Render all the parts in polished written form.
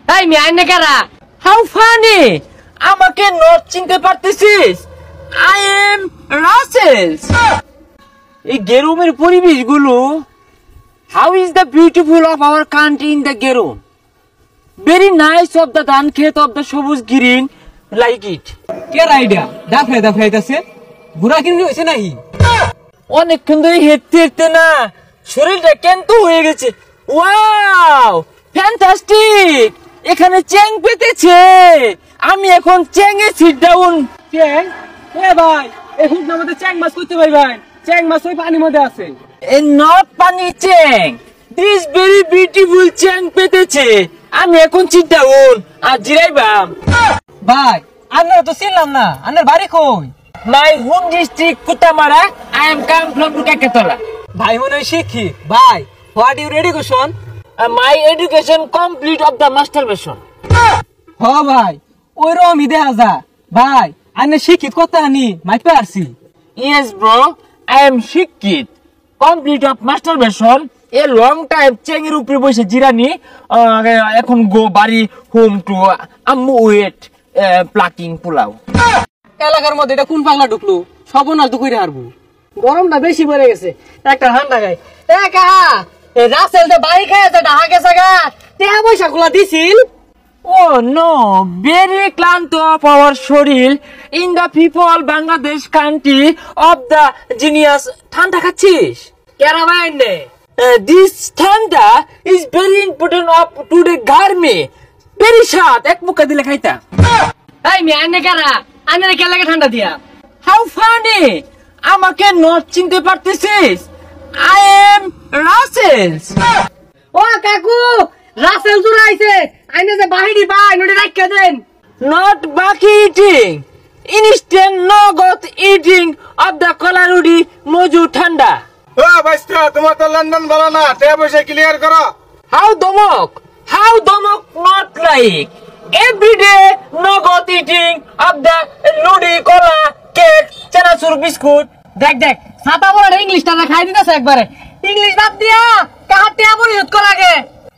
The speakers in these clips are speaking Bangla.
এই মিয়া এনে কারা? হাউ ফানি, আমাকে নট চিনতে পারতেছিস? আই এম রাসেলস। এই গেরুমের পরিবেশগুলো, how is the beautiful of our country in the গেরুম, ভেরি নাইস অফ দ্য ধান ক্ষেত অফ দ্য সবুজ গ্রিন, লাইক ইট। কে রাইডা দাফাইতাছে বুড়া কিনে হইছে নাহি? অনেকক্ষণ ধরে হেঁটতে হেঁটতে না শরীরটা কেন্ত হয়ে গেছে। ওয়াও, ফ্যান্টাস্টিক, এখানে চ্যাং পেতেছে। আমি এখন চ্যাংয়ে সিট ডাউন। চ্যাং? এ ভাই এখন আমাদের চ্যাং মাছ করতে ভাই ভাই, চ্যাং মাছ ওই পানির মধ্যে আছে। এ নট পানি চ্যাং, দিস ভেরি বিউটিফুল চ্যাং পেতেছে। আমি এখন সিট ডাউন আর জিরাইবাম। ভাই আমরা তো চিনলাম না, আপনার বাড়ি কই? My home district Kutamara, I am come from Kaketala. ভাই মনে হয় শিক্ষিত। ভাই what your education? My education complete of the masturbation. হ ভাই ওইরকমই দেখা যা। ভাই আপনি শিক্ষিত কথা আনি মাইপে আসছি। Yes bro, I am শিক্ষিত, complete of masturbation. A long time চেঙ্গের উপরে বসে জিরানি। এখন গো বাড়ি হোম টু আম্মু ওয়েট প্লাকিং পোলাও। এলাকার মধ্যে এটা কোন পাগলা ঢুকলো, সর্বনাশ তো কইরা হারবো। গরমটা বেশি পড়ে গেছে, একটা ঠান্ডা খাই। এ কাহা এ রাসেল তো বাড়ি খাইছে, ঢাকা গেছে গা, টাকা পয়সা গুলা দিছিল। Oh no, very ক্লান্ত of our শরীর in the people Bangladesh country of the genius. ঠান্ডা খাচ্ছিস? কেন ভাই নে? This ঠান্ডা is very important of today garme. Very short, এক মুখা দিলে খাইতা। এই মিয়া এনে কারা? আনে কে লাগে ঠান্ডা দিয়া? How funny, আমাকে নট চিনতে পারতেছিস? I am রাসেলস। ও কাকু রাসেল জুড়াইছে, আইনে যে বাহিরি বাই নড়ে রাখিয়া দেন। Not বাকি eating, instant নগদ eating of the কলারুডি মজু ঠান্ডা। ও ভাইস্তা, তোমার তো লন্ডন বলো না, টাকা পয়সা ক্লিয়ার করো। How দমক not like every day নগদ eating of the লুডি কলা কেক চানাচুর বিস্কুট। দেখ দেখ ছাতা বড় ইংলিশটা খাই দিতেছে একবারে। ইংলিশ বাদ দিয়া কাহার টিয়া পরিশোধ করা আগে।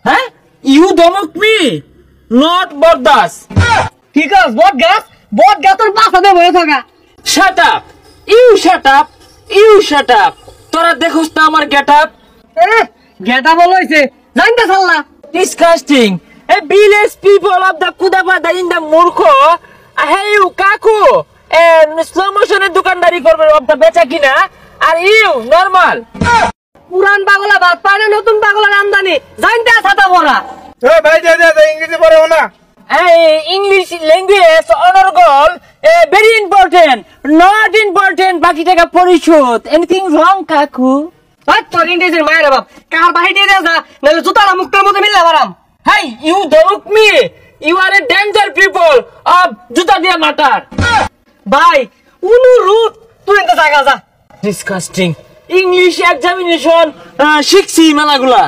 হ্যাঁ, ইউ দমক মি নট বরদাস। ঠিক আছে বট গাছ তোর পাশা দে বয়ে থাকা। Shut up, you shut up. তোরা দেখোস না আমার গেট আপ? গেটা বল হইছে জানতে ছাড়লা। Disgusting. A village people of the Kudapada in the Murkho. Hey you কাকু, slow motion এর দোকানদারি করবে of the বেচা কিনা। Are you normal. পুরান পাগলা ভাত পায় না, নতুন পাগলার আমদানি জানতে ছাতা পড়া। এ ভাই দে ইংরেজি পড়ো না। English language অনর্গল, very important, not important বাকি টাকা পরিশোধ। Anything wrong কাকু? ভাই তোর ইংরেজির মায়ের বাপ কার বাহি দিয়ে দে যা, নাহলে জুতাটা মুখটার মধ্যে মিললে বারাম। Hey, you don't me. You are a danger people of জুতা দিয়া মাটার। ভাই উনু রুট তুই এত জায়গা যা। Disgusting. English examination শিখছি মেলাগুলা।